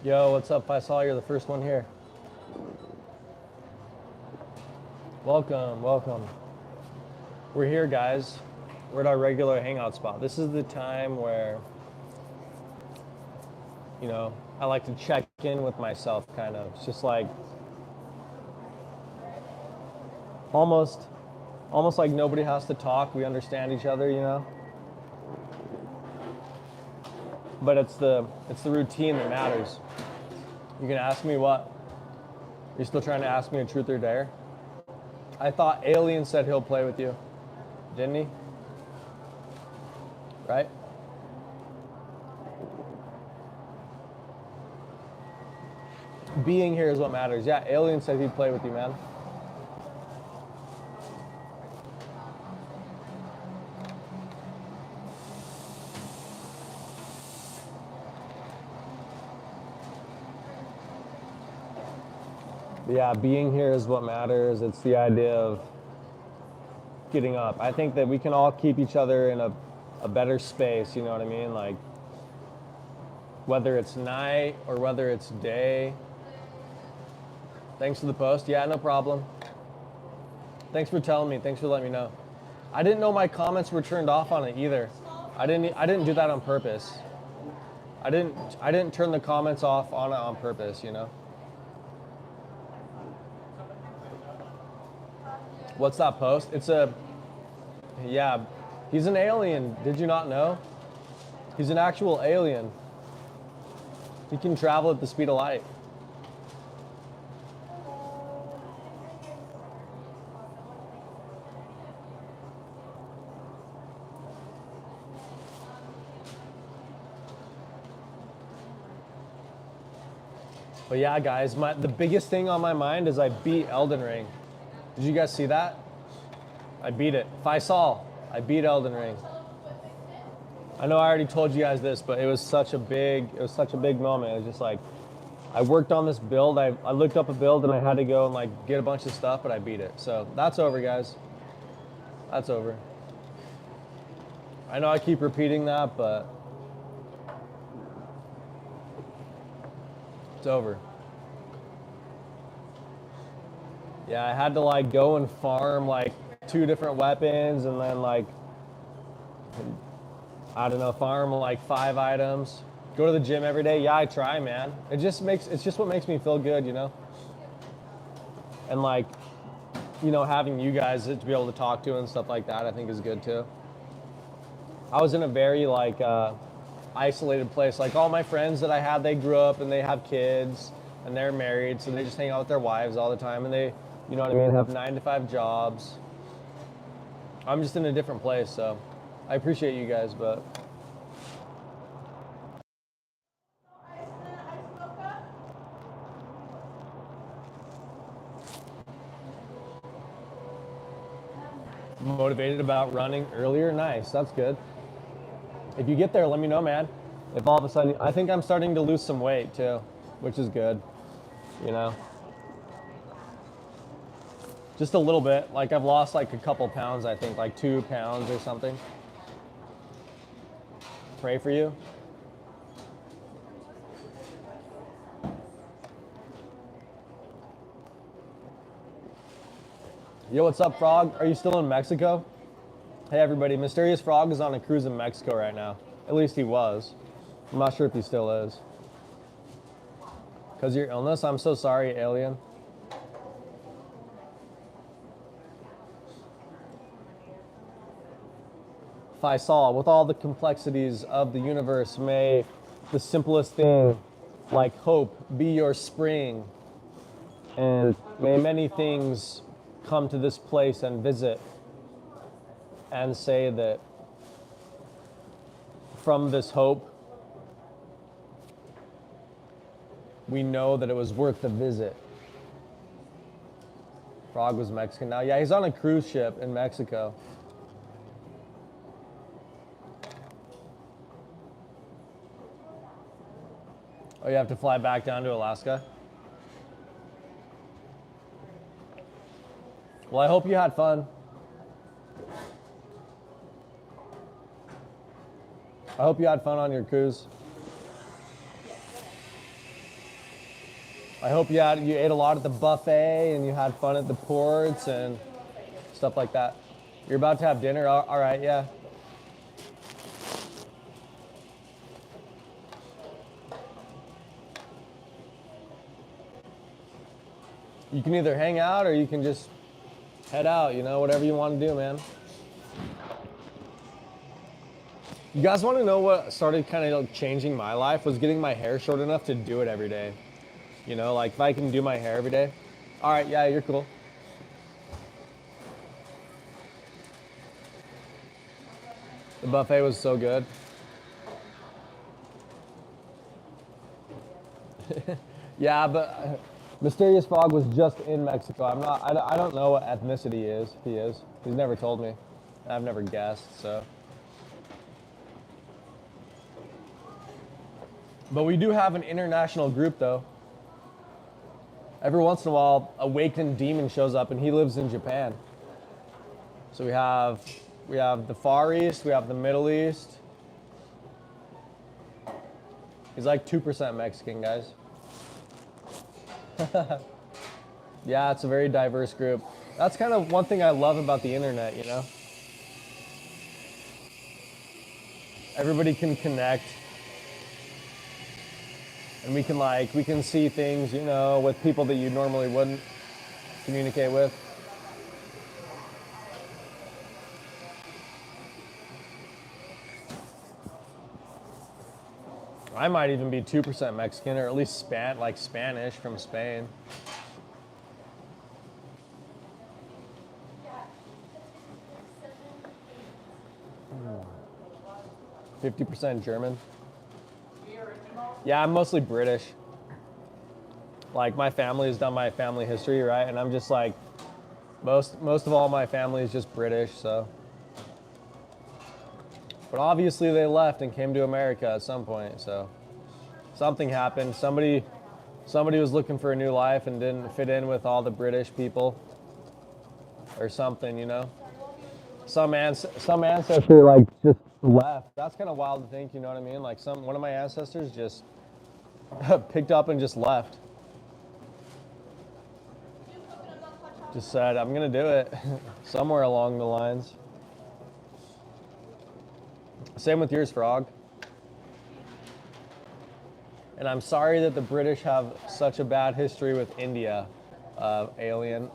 Yo, what's up? I saw you're the first one here. Welcome, welcome. We're here, guys. We're at our regular hangout spot. This is the time where, I like to check in with myself, kind of. It's just like almost, almost like nobody has to talk. We understand each other. But it's the routine that matters. You can ask me what? You're still trying to ask me a truth or dare? I thought Alien said he'll play with you, didn't he? Right? Being here is what matters. Yeah, Alien said he'd play with you, man. Yeah, being here is what matters. It's the idea of getting up. I think that we can all keep each other in a better space, you know what I mean? Like, whether it's night or whether it's day. Thanks for the post. Yeah, no problem. Thanks for telling me. Thanks for letting me know. I didn't know my comments were turned off on it either. I didn't do that on purpose. I didn't turn the comments off on it on purpose. What's that post? Yeah, he's an alien. Did you not know? He's an actual alien. He can travel at the speed of light. But yeah, guys, the biggest thing on my mind is I beat Elden Ring. Did you guys see that? I beat it. Faisal, I beat Elden Ring. I know I already told you guys this, but it was such a big moment. It was just like, I worked on this build. I looked up a build and I had to go and like get a bunch of stuff, but I beat it. So that's over, guys. That's over. I know I keep repeating that, but it's over. Yeah, I had to like go and farm like 2 different weapons and then like, I don't know, farm like 5 items. Go to the gym every day. Yeah, I try, man. It's just what makes me feel good. And like, having you guys to be able to talk to and stuff like that, I think is good too. I was in a very like isolated place. Like all my friends that I had, they grew up and they have kids and they're married, so they just hang out with their wives all the time and they, you know what I mean, have 9-to-5 jobs. I'm just in a different place, so I appreciate you guys, but motivated about running earlier. Nice, that's good. If you get there, let me know, man. If all of a sudden, I think I'm starting to lose some weight too, which is good, you know. Just a little bit. Like I've lost like a couple pounds, I think, like 2 pounds or something. Pray for you. Yo, what's up, Frog? Are you still in Mexico? Hey, everybody. Mysterious Frog is on a cruise in Mexico right now. At least he was. I'm not sure if he still is. Because of your illness? I'm so sorry, alien. Faisal, with all the complexities of the universe, may the simplest thing, like hope, be your spring. And may many things come to this place and visit and say that from this hope, we know that it was worth the visit. Frog was Mexican now. Yeah, he's on a cruise ship in Mexico. Oh, you have to fly back down to Alaska? Well, I hope you had fun. I hope you had fun on your cruise. I hope you ate a lot at the buffet and you had fun at the ports and stuff like that. You're about to have dinner? All right, yeah. You can either hang out or you can just head out, whatever you want to do, man. You guys want to know what started kind of changing my life? Was getting my hair short enough to do it every day. Like if I can do my hair every day. All right, yeah, you're cool. The buffet was so good. Yeah, but Mysterious Frog was just in Mexico. I don't know what ethnicity he is. He's never told me. I've never guessed, so. But we do have an international group, though. Every once in a while, Awakened Demon shows up, and he lives in Japan. So we have the Far East, we have the Middle East. He's like 2% Mexican, guys. Yeah, it's a very diverse group. That's kind of one thing I love about the internet, Everybody can connect. And we can see things, with people that you normally wouldn't communicate with. I might even be 2% Mexican, or at least Spanish from Spain. 50% German. Yeah, I'm mostly British. Like my family has done my family history, right? And I'm just like, most of all my family is just British, so. But obviously they left and came to America at some point, so. Something happened. Somebody was looking for a new life and didn't fit in with all the British people. Or something, Some ancestor like just left. That's kind of wild to think, you know what I mean? Like one of my ancestors just picked up and just left. Just said, I'm gonna do it. Somewhere along the lines. Same with yours, Frog. And I'm sorry that the British have such a bad history with India, alien.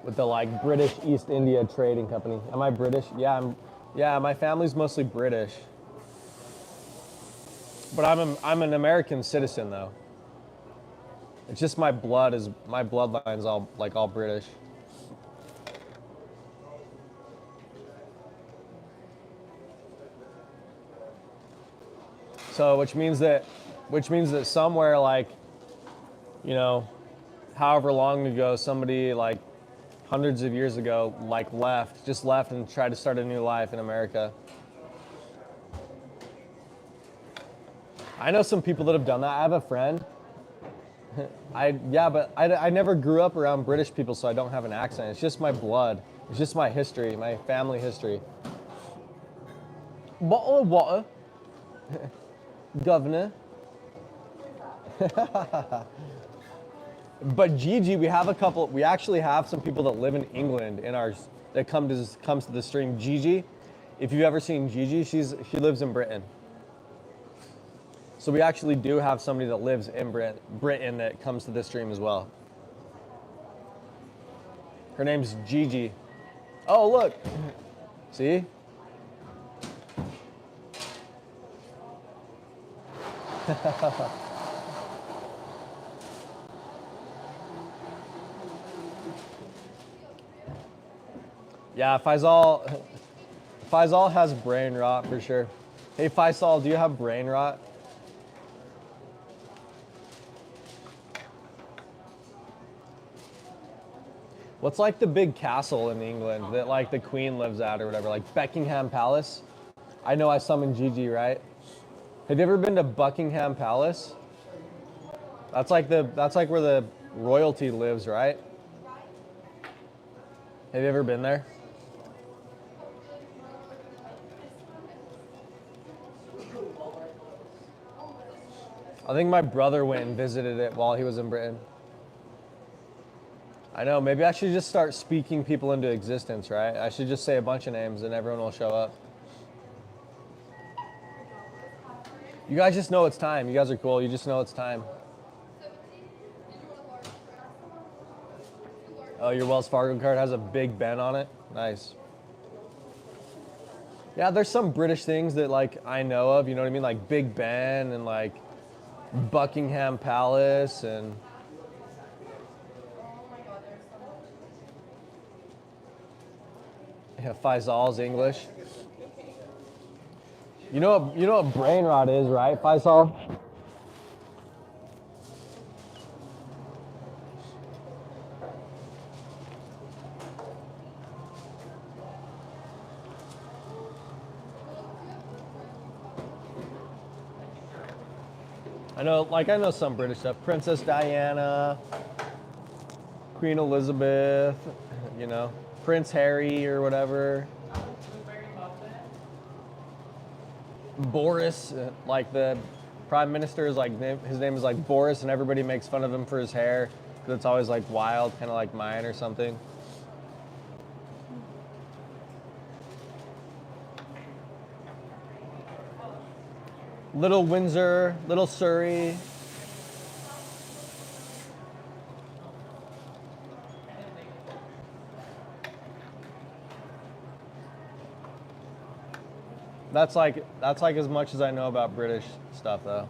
With the British East India Trading Company. Am I British? Yeah, my family's mostly British. But I'm an American citizen though. It's just my bloodline's all British. So which means that somewhere however long ago somebody hundreds of years ago left and tried to start a new life in America. I know some people that have done that. I have a friend. But I never grew up around British people, so I don't have an accent. It's just my blood. It's just my history, my family history. Bottle of water. Governor. But Gigi, we actually have some people that live in England that comes to the stream. Gigi, if you've ever seen Gigi, she lives in Britain. So we actually do have somebody that lives in Britain that comes to this stream as well. Her name's Gigi. Oh, look. See? Yeah, Faisal has brain rot for sure. Hey Faisal, do you have brain rot? What's the big castle in England that the Queen lives at or whatever, like Buckingham Palace? I know I summoned Gigi, right? Have you ever been to Buckingham Palace? That's like where the royalty lives, right? Have you ever been there? I think my brother went and visited it while he was in Britain. I know, maybe I should just start speaking people into existence, right? I should just say a bunch of names and everyone will show up. You guys just know it's time. You guys are cool. You just know it's time. Oh, your Wells Fargo card has a Big Ben on it? Nice. Yeah, there's some British things that like I know of, you know what I mean? Like Big Ben and like Buckingham Palace and yeah, Faisal's English. You know what brain rot is, right, Faisal? I know some British stuff. Princess Diana, Queen Elizabeth, you know, Prince Harry or whatever. Boris, like the prime minister is like, his name is like Boris and everybody makes fun of him for his hair because it's always like wild, kind of like mine or something. Little Windsor, Little Surrey. That's like as much as I know about British stuff though.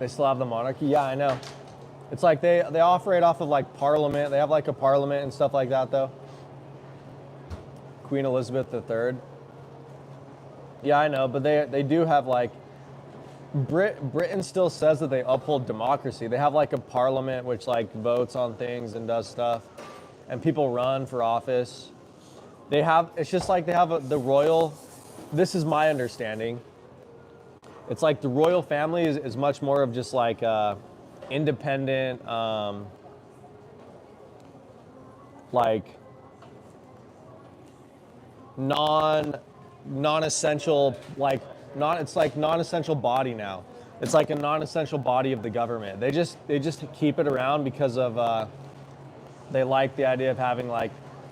They still have the monarchy? Yeah, I know. It's like they operate off of like parliament. They have like a parliament and stuff like that though. Queen Elizabeth III. Yeah, I know, but they do have like Britain still says that they uphold democracy. They have like a parliament which like votes on things and does stuff, and people run for office. It's just like they have the royal. This is my understanding. It's like the royal family is much more of just like independent, like non-essential, like it's like non-essential body now. It's like a non-essential body of the government. They just keep it around because of they like the idea of having like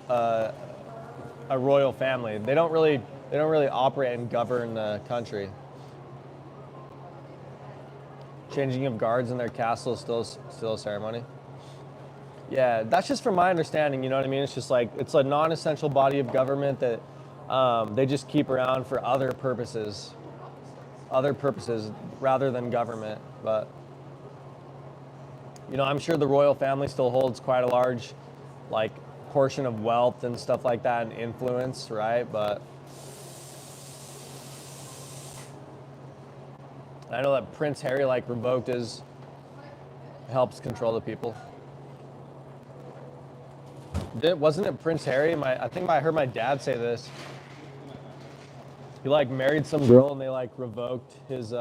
a royal family. They don't really operate and govern the country. Changing of guards in their castle is still a ceremony. Yeah, that's just from my understanding, you know what I mean? It's just like, it's a non-essential body of government that they just keep around for other purposes rather than government. But, you know, I'm sure the royal family still holds quite a large, like, portion of wealth and stuff like that and influence, right? But I know that Prince Harry, like, revoked his, helps control the people. Wasn't it Prince Harry? I think I heard my dad say this. He like married some girl and they like revoked his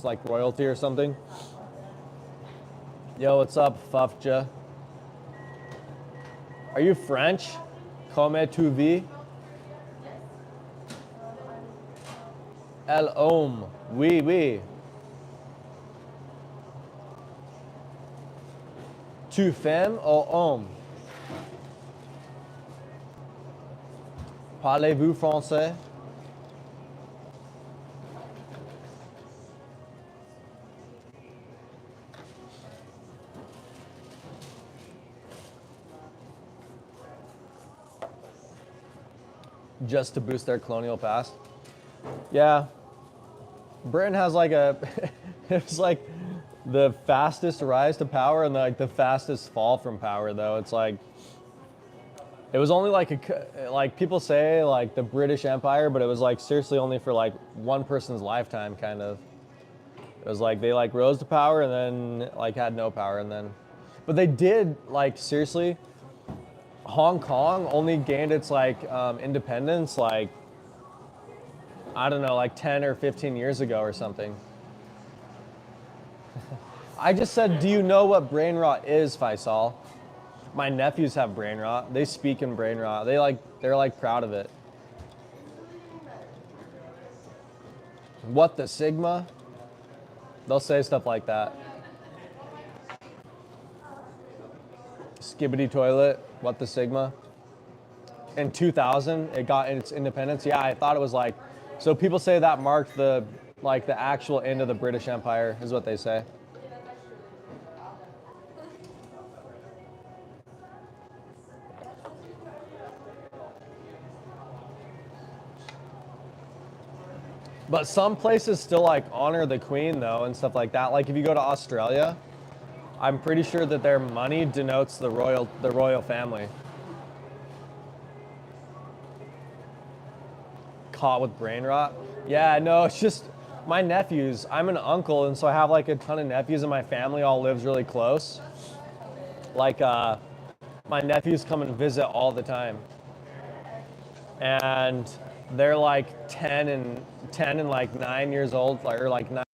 like royalty or something. Yo, what's up, Fufja? Are you French? Comment tu vis? El homme. Oui, oui. Tu femme ou homme? Parlez-vous français? Just to boost their colonial past. Yeah. Britain has like it's like the fastest rise to power and like the fastest fall from power though. It's like, it was only like people say like the British Empire, but it was like seriously only for like one person's lifetime kind of. It was like they like rose to power and then like had no power and then, but they did like seriously, Hong Kong only gained its like independence like, I don't know, like 10 or 15 years ago or something. I just said, do you know what brain rot is, Faisal? My nephews have brain rot. They speak in brain rot. They're like proud of it. What the Sigma? They'll say stuff like that. Skibbity toilet. What the Sigma? In 2000, it got its independence. Yeah, I thought it was like, so people say that marked the actual end of the British Empire, is what they say. But some places still like honor the Queen though and stuff like that. Like if you go to Australia, I'm pretty sure that their money denotes the royal family. Caught with brain rot? Yeah, no, it's just my nephews. I'm an uncle, and so I have like a ton of nephews, and my family all lives really close. Like my nephews come and visit all the time, and they're like 10 and like 9 years old, or like 9.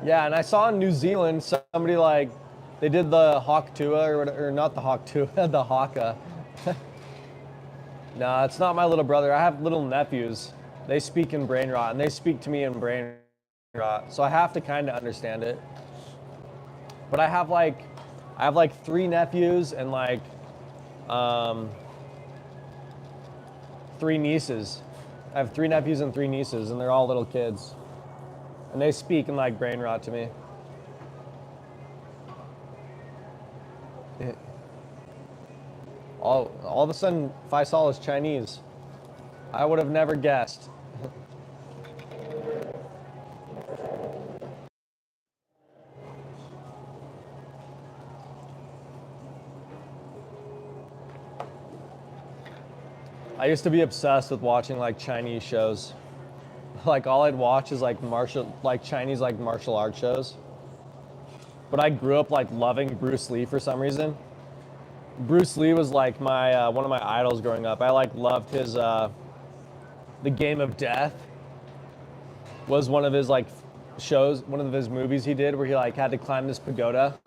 Yeah, and I saw in New Zealand somebody like they did the Hawk Tua or not the Hawk Tua, the Haka. No, it's not my little brother. I have little nephews. They speak in brain rot, and they speak to me in brain rot, so I have to kind of understand it. But I have like 3 nephews and like 3 nieces. I have 3 nephews and 3 nieces, and they're all little kids. And they speak in like brain rot to me. All of a sudden, Faisal is Chinese. I would have never guessed. I used to be obsessed with watching like Chinese shows. Like all I'd watch is like Chinese like martial arts shows. But I grew up like loving Bruce Lee for some reason. Bruce Lee was like my one of my idols growing up. I like loved his The Game of Death was one of his like shows, one of his movies he did where he like had to climb this pagoda.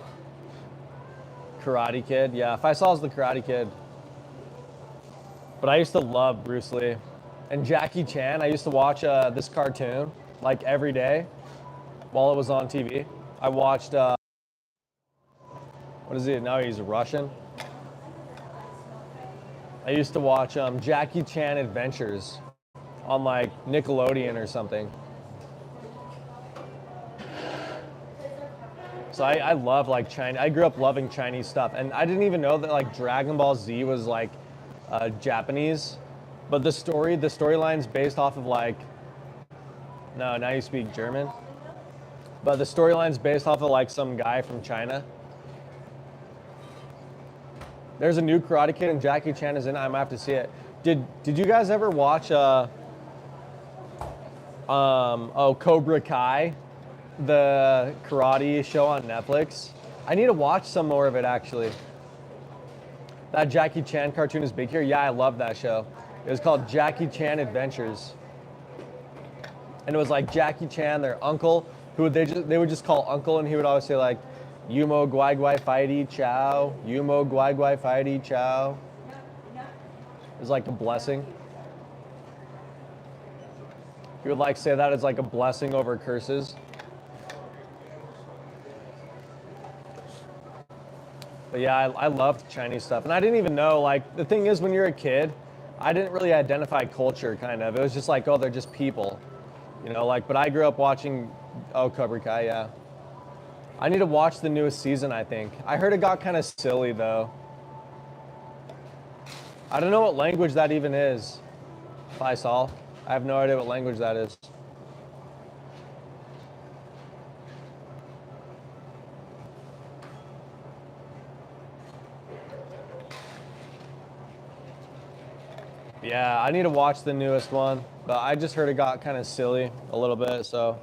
Karate Kid, yeah. Faisal's the Karate Kid. But I used to love Bruce Lee. And Jackie Chan, I used to watch this cartoon like every day while it was on TV. I watched, what is he, now he's Russian? I used to watch Jackie Chan Adventures on like Nickelodeon or something. So I love like China. I grew up loving Chinese stuff, and I didn't even know that like Dragon Ball Z was like Japanese, but the storyline's based off of like, no, now you speak German, but the storyline's based off of like some guy from China. There's a new Karate Kid and Jackie Chan is in it. I might have to see it. Did you guys ever watch Cobra Kai, the karate show on Netflix? I need to watch some more of it actually. That Jackie Chan cartoon is big here. Yeah, I love that show. It was called Jackie Chan Adventures. And it was like Jackie Chan, their uncle, who they would just call uncle, and he would always say like, Yumo guai guai fighty chow, Yumo guai guai fighty chow. It was like a blessing. He would like say that as like a blessing over curses. But yeah, I loved Chinese stuff. And I didn't even know, like, the thing is when you're a kid, I didn't really identify culture, kind of. It was just like, oh, they're just people. You know, like, but I grew up watching, Cobra Kai, yeah. I need to watch the newest season, I think. I heard it got kind of silly, though. I don't know what language that even is, Faisal. I have no idea what language that is. Yeah, I need to watch the newest one, but I just heard it got kind of silly a little bit, so.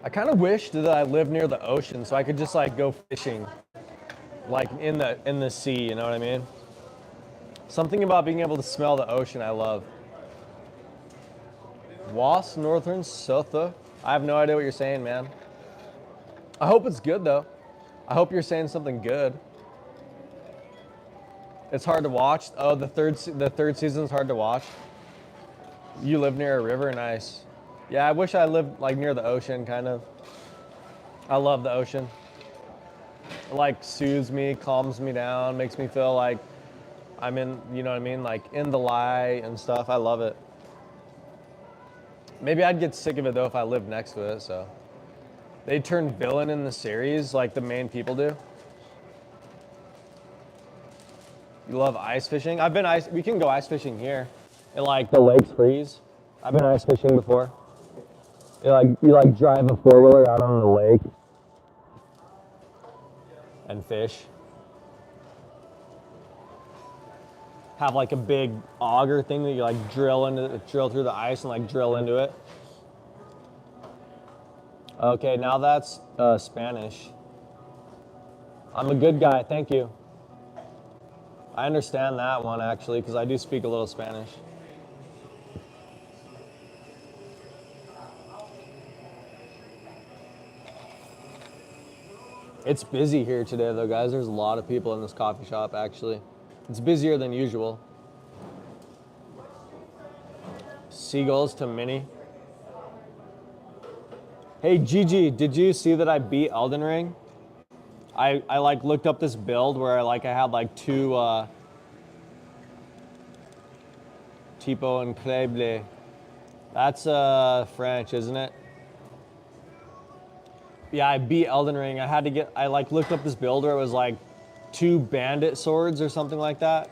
I kind of wish that I lived near the ocean so I could just like go fishing, like in the sea, you know what I mean? Something about being able to smell the ocean I love. Was Northern Sotha? I have no idea what you're saying, man. I hope it's good though. I hope you're saying something good. It's hard to watch. Oh, the third season's hard to watch. You live near a river, nice. Yeah, I wish I lived like near the ocean, kind of. I love the ocean. It like soothes me, calms me down, makes me feel like I'm in, you know what I mean, like in the light and stuff. I love it. Maybe I'd get sick of it though if I lived next to it. So they turn villain in the series, like the main people do. You love ice fishing? I've been ice. We can go ice fishing here, and like the lakes freeze. I've been ice fishing before. You drive a 4-wheeler out on the lake and fish. Have like a big auger thing that you like drill through the ice and like drill into it. Okay, now that's Spanish. I'm a good guy, thank you. I understand that one actually because I do speak a little Spanish. It's busy here today though, guys. There's a lot of people in this coffee shop actually. It's busier than usual. Seagulls to Minnie. Hey Gigi, did you see that I beat Elden Ring? I like looked up this build where I had like two tipo increíble. That's French, isn't it? Yeah, I beat Elden Ring. I like looked up this build where it was like 2 bandit swords or something like that.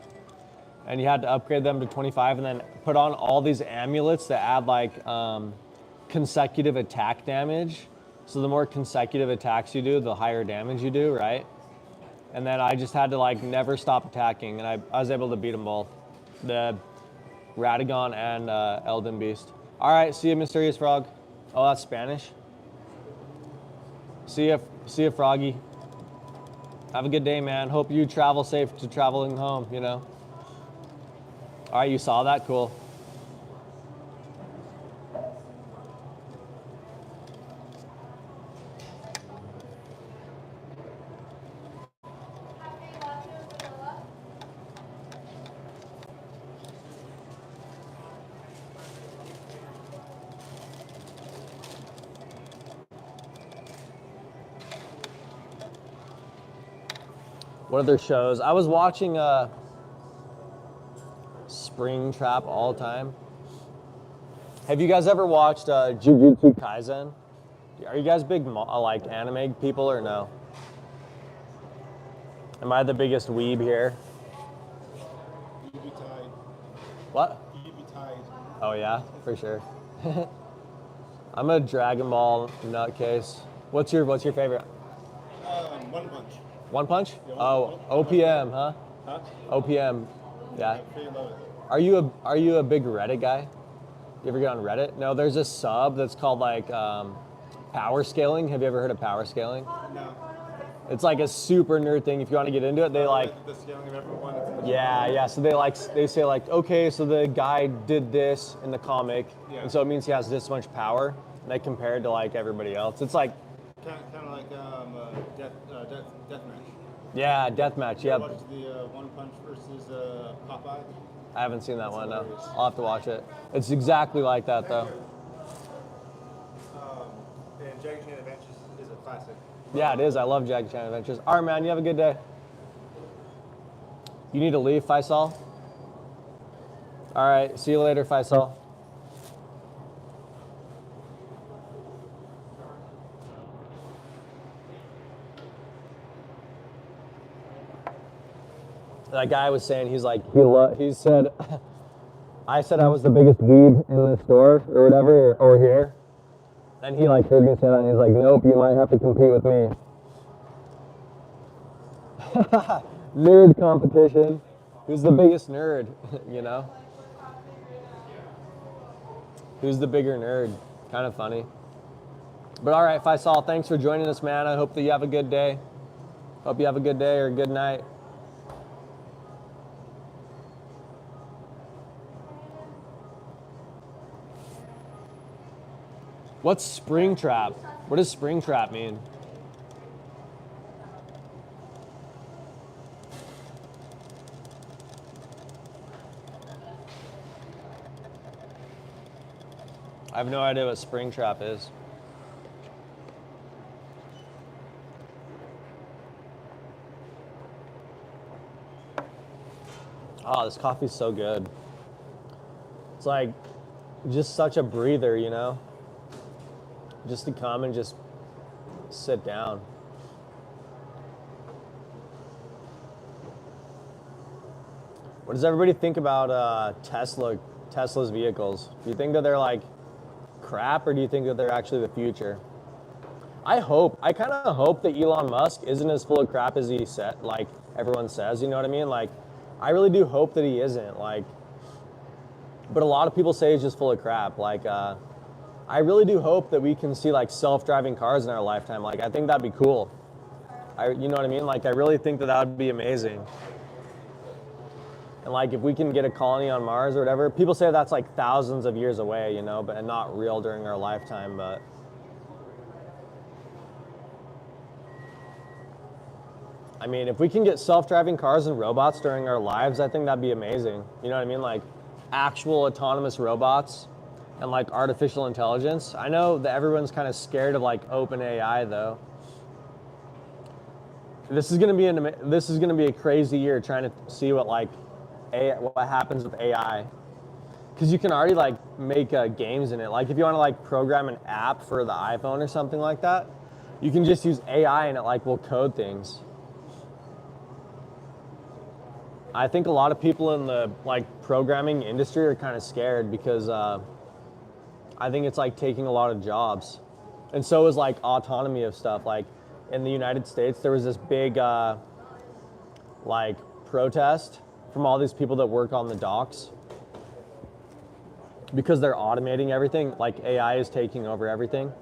And you had to upgrade them to 25 and then put on all these amulets that add like consecutive attack damage. So the more consecutive attacks you do, the higher damage you do, right? And then I just had to like never stop attacking, and I was able to beat them both. The Radagon and Elden Beast. All right, see you, Mysterious Frog. Oh, that's Spanish. See ya, Froggy. Have a good day, man. Hope you travel safe to traveling home, you know. All right, you saw that? Cool. What other shows? I was watching Springtrap all the time. Have you guys ever watched Jujutsu Kaisen? Are you guys big like anime people or no? Am I the biggest weeb here? You'd be tied. What? You'd be tied. Oh yeah, for sure. I'm a Dragon Ball nutcase. What's your favorite? One Punch. One Punch? Yeah, Oh, One OPM, huh? Huh? OPM. Yeah. I freaking love it. Are you a big Reddit guy? You ever get on Reddit? No, there's a sub that's called like power scaling. Have you ever heard of power scaling? No. It's like a super nerd thing. If you want to get into it, they like. The scaling of everyone. That's in the Yeah. So they say like, okay, so the guy did this in the comic, Yeah. and so it means he has this much power. And they compared to like everybody else. It's like, Kind of like deathmatch. yeah, deathmatch. Yeah. Watch the One Punch versus Popeye. I haven't seen that one. No, hilarious. I'll have to watch it. It's exactly like that though. And Jackie Chan Adventures is a classic. Yeah, it is. I love Jackie Chan Adventures. All right, man. You have a good day. You need to leave, Faisal? All right. See you later, Faisal. That guy was saying, he's like, he said, I said I was the biggest weeb in the store or whatever, or here. And he like heard me say that and he's like, nope, you might have to compete with me. Nerd competition. Who's the biggest nerd, you know? Who's the bigger nerd? Kind of funny. But all right, Faisal, thanks for joining us, man. I hope that you have a good day. Hope you have a good day or a good night. What's Springtrap? What does Springtrap mean? I have no idea what Springtrap is. Oh, this coffee's so good. It's like just such a breather, you know? Just to come and just sit down. What does everybody think about Tesla's vehicles? Do you think that they're like crap, or do you think that they're actually the future? I kind of hope that Elon Musk isn't as full of crap as he said, like everyone says, you know what I mean? Like, I really do hope that he isn't, like, but a lot of people say he's just full of crap. Like, I really do hope that we can see like self-driving cars in our lifetime. Like, I think that'd be cool. You know what I mean? Like, I really think that would be amazing. And like, if we can get a colony on Mars or whatever, people say that's like thousands of years away, you know, but and not real during our lifetime, but. I mean, if we can get self-driving cars and robots during our lives, I think that'd be amazing. You know what I mean? Like actual autonomous robots and like artificial intelligence. I know that everyone's kind of scared of like OpenAI though. This is gonna be a crazy year trying to see what happens with AI. Because you can already like make games in it. Like if you want to like program an app for the iPhone or something like that, you can just use AI and it like will code things. I think a lot of people in the like programming industry are kind of scared because I think it's like taking a lot of jobs. And so is like autonomy of stuff. Like in the United States, there was this big like protest from all these people that work on the docks because they're automating everything. Like AI is taking over everything.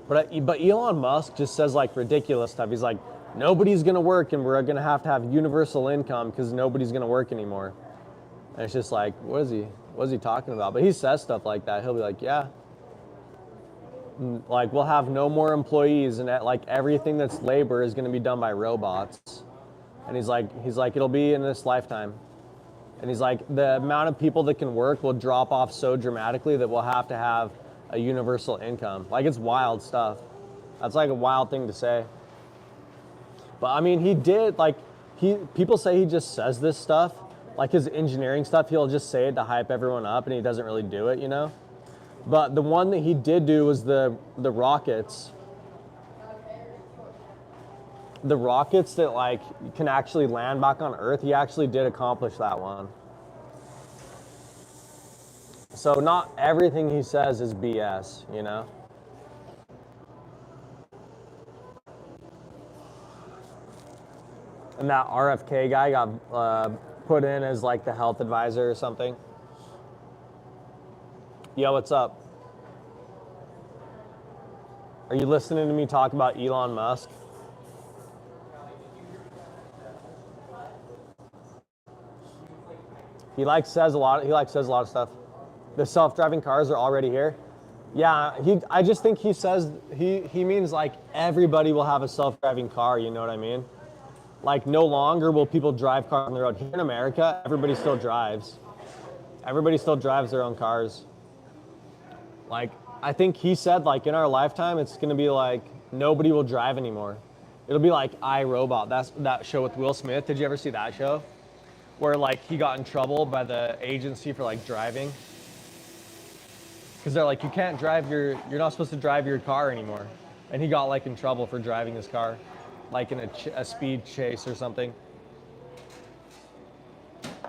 But Elon Musk just says like ridiculous stuff. He's like, nobody's gonna work and we're gonna have universal income because nobody's gonna work anymore. And it's just like, what is he talking about? But he says stuff like that. He'll be like, yeah, like we'll have no more employees and like everything that's labor is gonna be done by robots. And he's like, it'll be in this lifetime. And he's like, the amount of people that can work will drop off so dramatically that we'll have to have a universal income. Like it's wild stuff. That's like a wild thing to say. But I mean, he did like, people say he just says this stuff, like his engineering stuff, he'll just say it to hype everyone up and he doesn't really do it, you know? But the one that he did do was the rockets. The rockets that like can actually land back on Earth, he actually did accomplish that one. So not everything he says is BS, you know? And that RFK guy got put in as like the health advisor or something. Yo, what's up? Are you listening to me talk about Elon Musk? He says a lot of stuff. The self-driving cars are already here. Yeah, I just think he says he means like everybody will have a self-driving car, you know what I mean? Like no longer will people drive cars on the road. Here in America, everybody still drives. Everybody still drives their own cars. Like I think he said like in our lifetime it's gonna be like nobody will drive anymore. It'll be like iRobot. That's that show with Will Smith. Did you ever see that show? Where like he got in trouble by the agency for like driving. Because they're like, you can't drive you're not supposed to drive your car anymore. And he got like in trouble for driving his car, like in a speed chase or something. But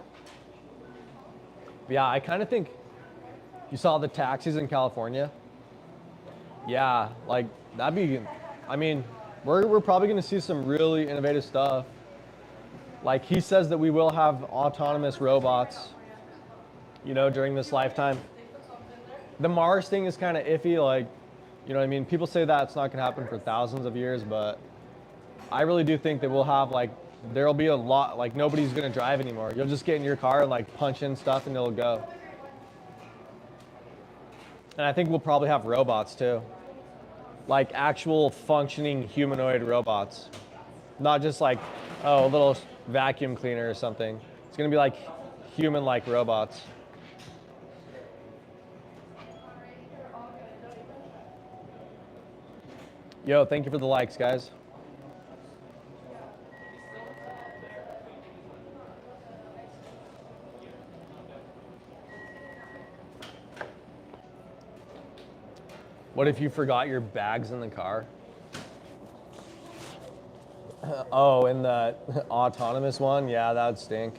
yeah, I kind of think, you saw the taxis in California? Yeah, like that'd be, I mean, we're probably gonna see some really innovative stuff. Like he says that we will have autonomous robots, you know, during this lifetime. The Mars thing is kind of iffy, like, you know what I mean? People say that it's not gonna happen for thousands of years, but I really do think that we'll have like, there'll be a lot, like nobody's gonna drive anymore. You'll just get in your car and like punch in stuff and it'll go. And I think we'll probably have robots too. Like actual functioning humanoid robots. Not just like, oh, a little vacuum cleaner or something. It's gonna be like human-like robots. Yo, thank you for the likes, guys. What if you forgot your bags in the car? Oh, in the autonomous one? Yeah, that would stink.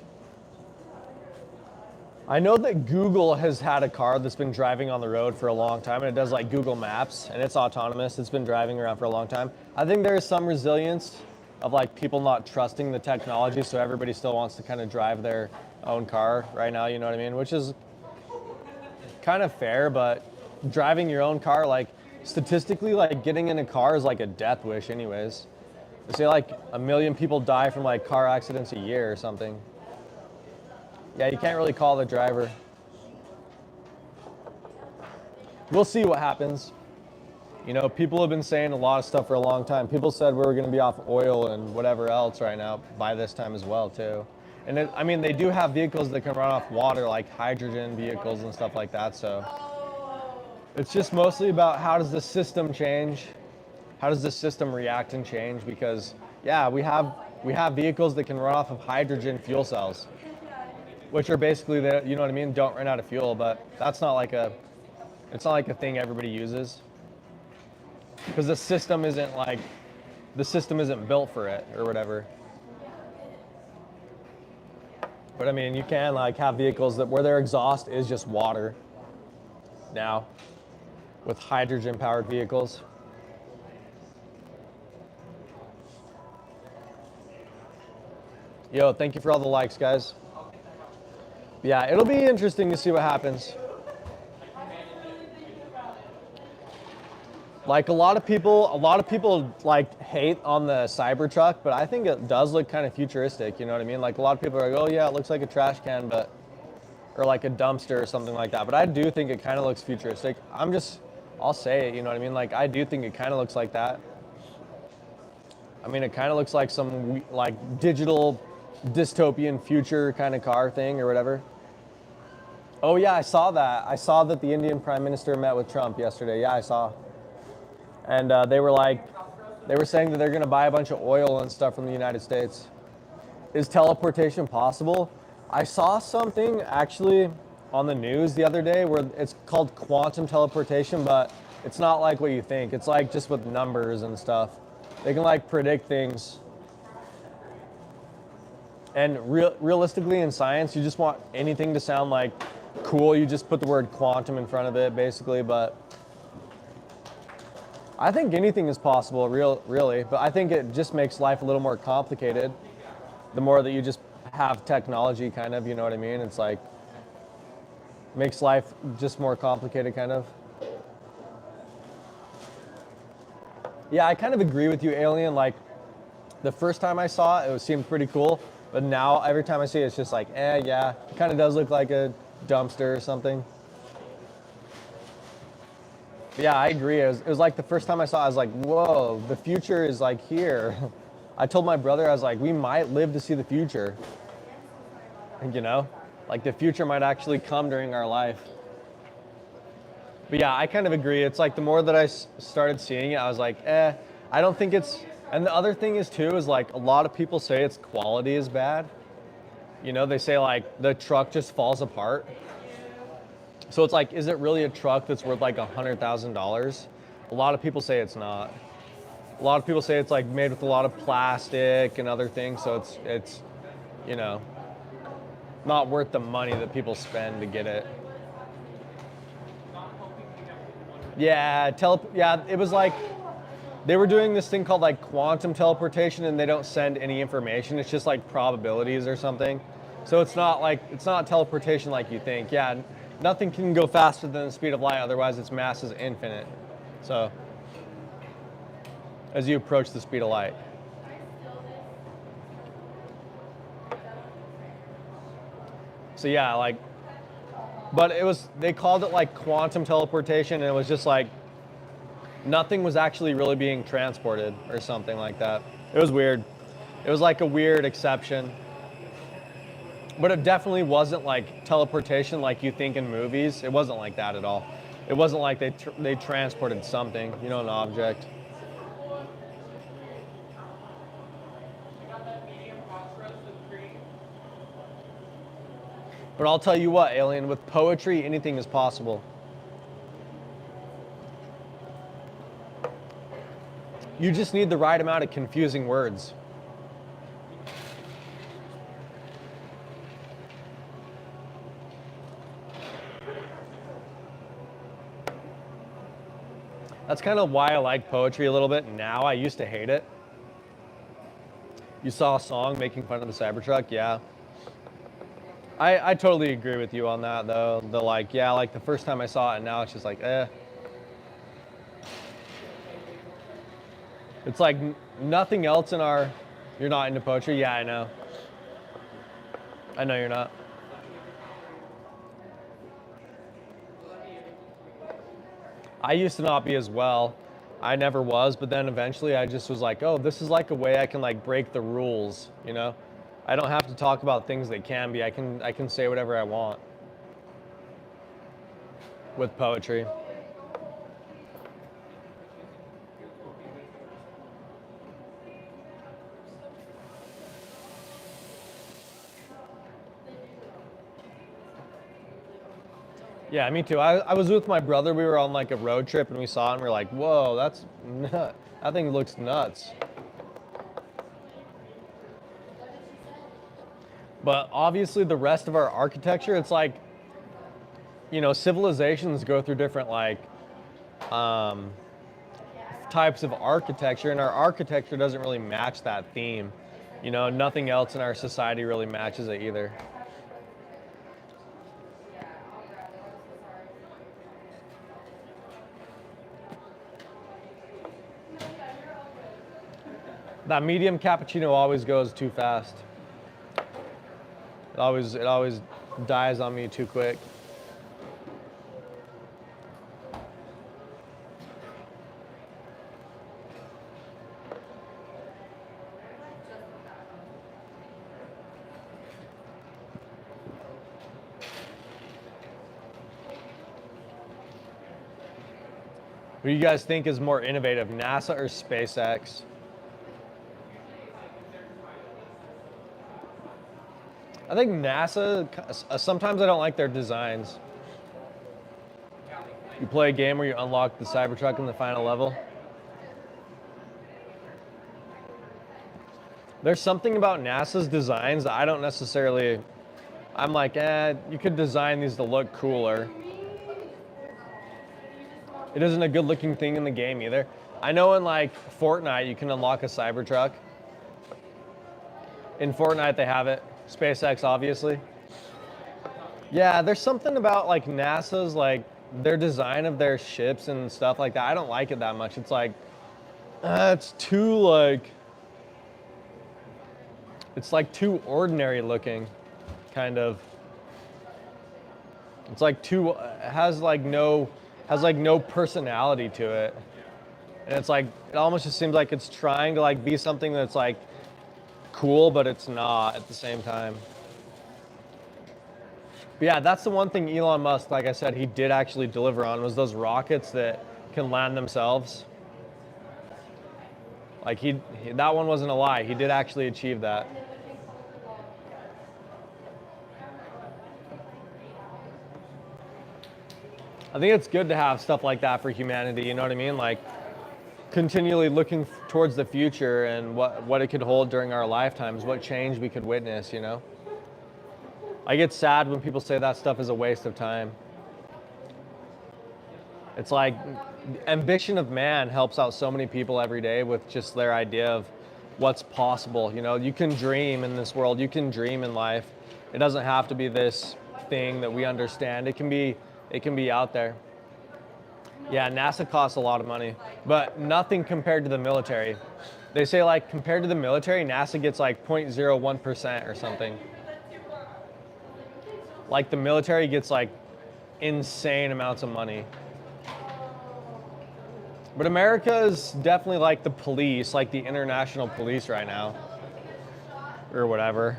I know that Google has had a car that's been driving on the road for a long time, and it does like Google Maps, and it's autonomous. It's been driving around for a long time. I think there is some resilience of like people not trusting the technology, so everybody still wants to kind of drive their own car right now, you know what I mean? Which is kind of fair, but driving your own car, like statistically, like getting in a car is like a death wish anyways. They say like 1 million people die from like car accidents a year or something. Yeah, you can't really call the driver. We'll see what happens. You know, people have been saying a lot of stuff for a long time. People said we were going to be off oil and whatever else right now by this time as well, too. And it, I mean, they do have vehicles that can run off water, like hydrogen vehicles and stuff like that. So it's just mostly about how does the system change? How does the system react and change? Because yeah, we have vehicles that can run off of hydrogen fuel cells, which are basically the, you know what I mean, don't run out of fuel, but that's not like a, it's not like a thing everybody uses. Because the system isn't built for it or whatever. But I mean, you can like have vehicles that where their exhaust is just water now with hydrogen powered vehicles. Yo, thank you for all the likes, guys. Yeah, it'll be interesting to see what happens. Like a lot of people like hate on the Cybertruck, but I think it does look kind of futuristic, you know what I mean? Like a lot of people are like, oh yeah, it looks like a trash can, but, or like a dumpster or something like that. But I do think it kind of looks futuristic. I'll say it, you know what I mean? Like I do think it kind of looks like that. I mean, it kind of looks like some like digital dystopian future kind of car thing or whatever. Oh yeah, I saw that. I saw that the Indian Prime Minister met with Trump yesterday. Yeah, I saw. And they were saying that they're going to buy a bunch of oil and stuff from the United States. Is teleportation possible? I saw something actually on the news the other day where it's called quantum teleportation, but it's not like what you think. It's like just with numbers and stuff. They can like predict things. And realistically in science, you just want anything to sound like cool. You just put the word quantum in front of it basically, but I think anything is possible, really, but I think it just makes life a little more complicated. The more that you just have technology, kind of, you know what I mean? It's like, makes life just more complicated, kind of. Yeah, I kind of agree with you, Alien. Like, the first time I saw it, it seemed pretty cool, but now every time I see it, it's just like, yeah, it kind of does look like a dumpster or something. Yeah, I agree. It was like the first time I saw it, I was like, whoa, the future is like here. I told my brother, I was like, we might live to see the future. And, you know, like the future might actually come during our life. But yeah, I kind of agree. It's like the more that I started seeing it, I was like, I don't think it's, and the other thing is too, is like a lot of people say its quality is bad. You know, they say like the truck just falls apart. So it's like, is it really a truck that's worth like $100,000? A lot of people say it's not. A lot of people say it's like made with a lot of plastic and other things, so it's you know, not worth the money that people spend to get it. Yeah, it was like they were doing this thing called like quantum teleportation, and they don't send any information. It's just like probabilities or something. So it's not teleportation like you think. Yeah. Nothing can go faster than the speed of light, otherwise its mass is infinite. So, as you approach the speed of light. So yeah, like, but they called it like quantum teleportation, and it was just like, nothing was actually really being transported or something like that. It was weird. It was like a weird exception. But it definitely wasn't like teleportation like you think in movies. It wasn't like that at all. It wasn't like they transported something, you know, an object. But I'll tell you what, Alien, with poetry, anything is possible. You just need the right amount of confusing words. That's kind of why I like poetry a little bit now. I used to hate it. You saw a song making fun of the Cybertruck? Yeah. I totally agree with you on that, though. Like the first time I saw it, and now it's just like, eh. It's like nothing else in our... You're not into poetry? Yeah, I know. I know you're not. I used to not be as well. I never was, but then eventually I just was like, oh, this is like a way I can like break the rules, you know? I don't have to talk about things that can be. I can say whatever I want with poetry. Yeah, me too. I was with my brother. We were on like a road trip and we saw it and we were like, whoa, that's nut. That thing looks nuts. But obviously the rest of our architecture, it's like, you know, civilizations go through different like types of architecture, and our architecture doesn't really match that theme. You know, nothing else in our society really matches it either. That medium cappuccino always goes too fast. It always dies on me too quick. Who do you guys think is more innovative, NASA or SpaceX? I think NASA, sometimes I don't like their designs. You play a game where you unlock the Cybertruck in the final level. There's something about NASA's designs that I don't necessarily, I'm like, you could design these to look cooler. It isn't a good looking thing in the game either. I know in like Fortnite, you can unlock a Cybertruck. In Fortnite, they have it. SpaceX, obviously. Yeah, there's something about like NASA's, like their design of their ships and stuff like that. I don't like it that much. It's like, it's too like, it's like too ordinary looking, kind of. It's like too, has like no personality to it. And it's like, it almost just seems like it's trying to like be something that's like cool, but it's not at the same time. But yeah, that's the one thing Elon Musk, like I said, he did actually deliver on, was those rockets that can land themselves. Like that one wasn't a lie. He did actually achieve that. I think it's good to have stuff like that for humanity, you know what I mean? Like continually looking towards the future and what it could hold during our lifetimes, what change we could witness, you know? I get sad when people say that stuff is a waste of time. It's like ambition of man helps out so many people every day with just their idea of what's possible. You know, you can dream in this world, you can dream in life. It doesn't have to be this thing that we understand. It can be out there. Yeah, NASA costs a lot of money, but nothing compared to the military. They say like compared to the military, NASA gets like 0.01% or something. Like the military gets like insane amounts of money. But America is definitely like the police, like the international police right now, or whatever.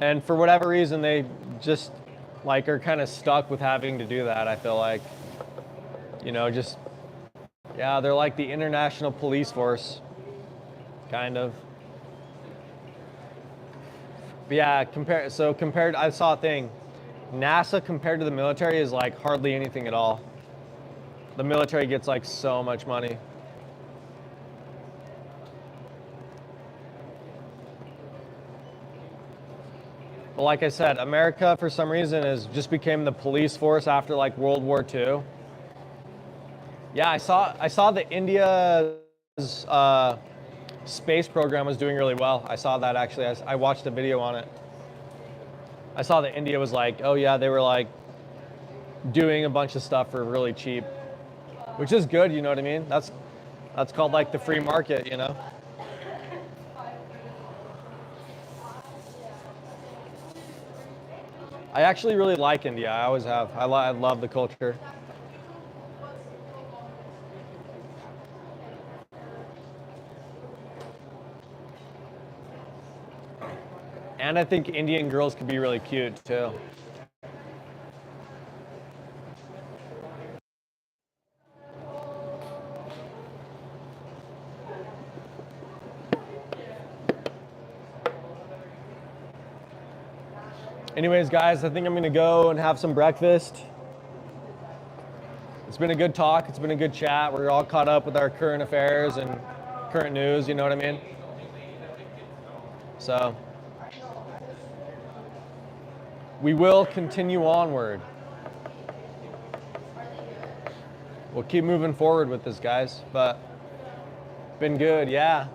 And for whatever reason, they just like are kind of stuck with having to do that, I feel like. You know, just, yeah, they're like the international police force, kind of. But yeah, compared, I saw a thing. NASA compared to the military is like hardly anything at all. The military gets like so much money. But like I said, America for some reason has just became the police force after like World War II. Yeah, I saw that India's space program was doing really well. I saw that actually. I watched a video on it. I saw that India was like, oh yeah, they were like doing a bunch of stuff for really cheap, which is good. You know what I mean? That's called like the free market, you know? I actually really like India. I always have. I love the culture. And I think Indian girls could be really cute too. Anyways, guys, I think I'm gonna go and have some breakfast. It's been a good talk. It's been a good chat. We're all caught up with our current affairs and current news, you know what I mean? So, we will continue onward. We'll keep moving forward with this, guys, but been good, yeah.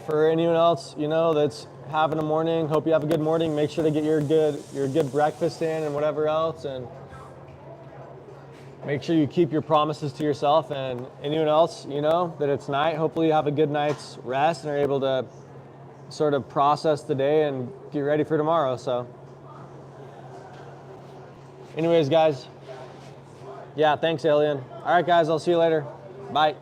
For anyone else, you know, that's having a morning, hope you have a good morning. Make sure to get your good breakfast in and whatever else, and make sure you keep your promises to yourself. And anyone else, you know, that it's night, hopefully you have a good night's rest and are able to sort of process the day and get ready for tomorrow. So anyways, guys, yeah, thanks, Alien. All right, guys, I'll see you later. Bye.